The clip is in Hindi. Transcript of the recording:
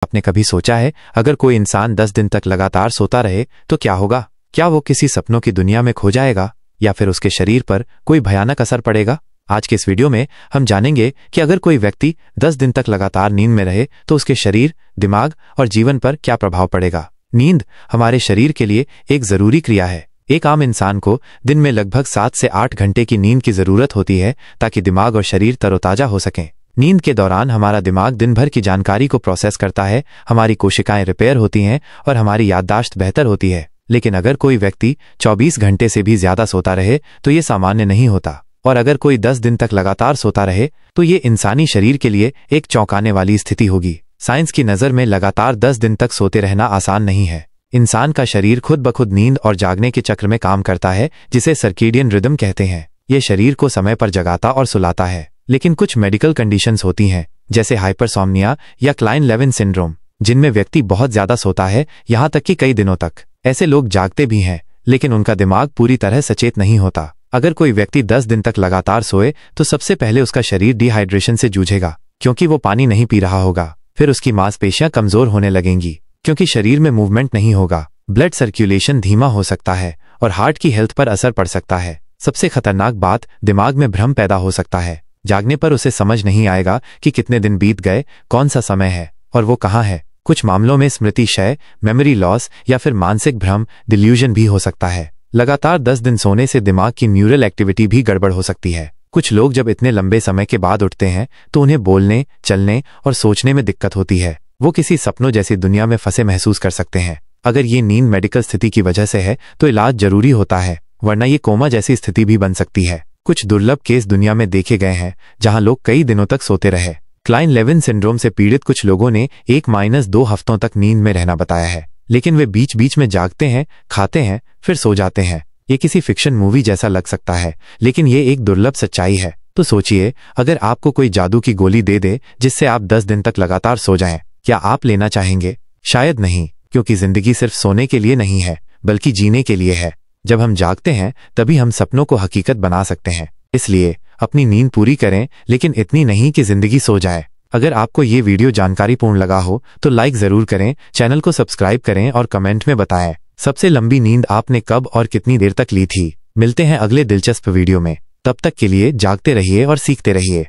आपने कभी सोचा है अगर कोई इंसान 10 दिन तक लगातार सोता रहे तो क्या होगा? क्या वो किसी सपनों की दुनिया में खो जाएगा या फिर उसके शरीर पर कोई भयानक असर पड़ेगा? आज के इस वीडियो में हम जानेंगे कि अगर कोई व्यक्ति 10 दिन तक लगातार नींद में रहे तो उसके शरीर, दिमाग और जीवन पर क्या प्रभाव पड़ेगा। नींद हमारे शरीर के लिए एक जरूरी क्रिया है। एक आम इंसान को दिन में लगभग 7 से 8 घंटे की नींद की जरूरत होती है ताकि दिमाग और शरीर तरोताजा हो सकें। नींद के दौरान हमारा दिमाग दिन भर की जानकारी को प्रोसेस करता है, हमारी कोशिकाएं रिपेयर होती हैं और हमारी याददाश्त बेहतर होती है। लेकिन अगर कोई व्यक्ति 24 घंटे से भी ज्यादा सोता रहे तो ये सामान्य नहीं होता, और अगर कोई 10 दिन तक लगातार सोता रहे तो ये इंसानी शरीर के लिए एक चौंकाने वाली स्थिति होगी। साइंस की नज़र में लगातार 10 दिन तक सोते रहना आसान नहीं है। इंसान का शरीर खुद ब खुद नींद और जागने के चक्र में काम करता है, जिसे सर्केडियन रिदम कहते हैं। ये शरीर को समय पर जगाता और सुलाता है। लेकिन कुछ मेडिकल कंडीशंस होती हैं, जैसे हाइपरसोम्निया या क्लाइन-लेविन सिंड्रोम, जिनमें व्यक्ति बहुत ज्यादा सोता है, यहाँ तक कि कई दिनों तक। ऐसे लोग जागते भी हैं, लेकिन उनका दिमाग पूरी तरह सचेत नहीं होता। अगर कोई व्यक्ति 10 दिन तक लगातार सोए तो सबसे पहले उसका शरीर डिहाइड्रेशन से जूझेगा, क्योंकि वो पानी नहीं पी रहा होगा। फिर उसकी मांसपेशियां कमजोर होने लगेंगी, क्योंकि शरीर में मूवमेंट नहीं होगा। ब्लड सर्कुलेशन धीमा हो सकता है और हार्ट की हेल्थ पर असर पड़ सकता है। सबसे खतरनाक बात, दिमाग में भ्रम पैदा हो सकता है। जागने पर उसे समझ नहीं आएगा कि कितने दिन बीत गए, कौन सा समय है और वो कहाँ है। कुछ मामलों में स्मृति क्षय, मेमोरी लॉस या फिर मानसिक भ्रम, डिल्यूजन भी हो सकता है। लगातार 10 दिन सोने से दिमाग की न्यूरल एक्टिविटी भी गड़बड़ हो सकती है। कुछ लोग जब इतने लंबे समय के बाद उठते हैं तो उन्हें बोलने, चलने और सोचने में दिक्कत होती है। वो किसी सपनों जैसी दुनिया में फंसे महसूस कर सकते हैं। अगर ये नींद मेडिकल स्थिति की वजह से है तो इलाज जरूरी होता है, वरना ये कोमा जैसी स्थिति भी बन सकती है। कुछ दुर्लभ केस दुनिया में देखे गए हैं जहां लोग कई दिनों तक सोते रहे। क्लाइन-लेविन सिंड्रोम से पीड़ित कुछ लोगों ने 1-2 हफ्तों तक नींद में रहना बताया है, लेकिन वे बीच बीच में जागते हैं, खाते हैं, फिर सो जाते हैं। ये किसी फिक्शन मूवी जैसा लग सकता है, लेकिन ये एक दुर्लभ सच्चाई है। तो सोचिए, अगर आपको कोई जादू की गोली दे दे जिससे आप 10 दिन तक लगातार सो जाएं, क्या आप लेना चाहेंगे? शायद नहीं, क्योंकि जिंदगी सिर्फ सोने के लिए नहीं है, बल्कि जीने के लिए है। जब हम जागते हैं तभी हम सपनों को हकीकत बना सकते हैं। इसलिए अपनी नींद पूरी करें, लेकिन इतनी नहीं कि जिंदगी सो जाए। अगर आपको ये वीडियो जानकारीपूर्ण लगा हो तो लाइक जरूर करें, चैनल को सब्सक्राइब करें और कमेंट में बताएं सबसे लंबी नींद आपने कब और कितनी देर तक ली थी। मिलते हैं अगले दिलचस्प वीडियो में। तब तक के लिए जागते रहिए और सीखते रहिए।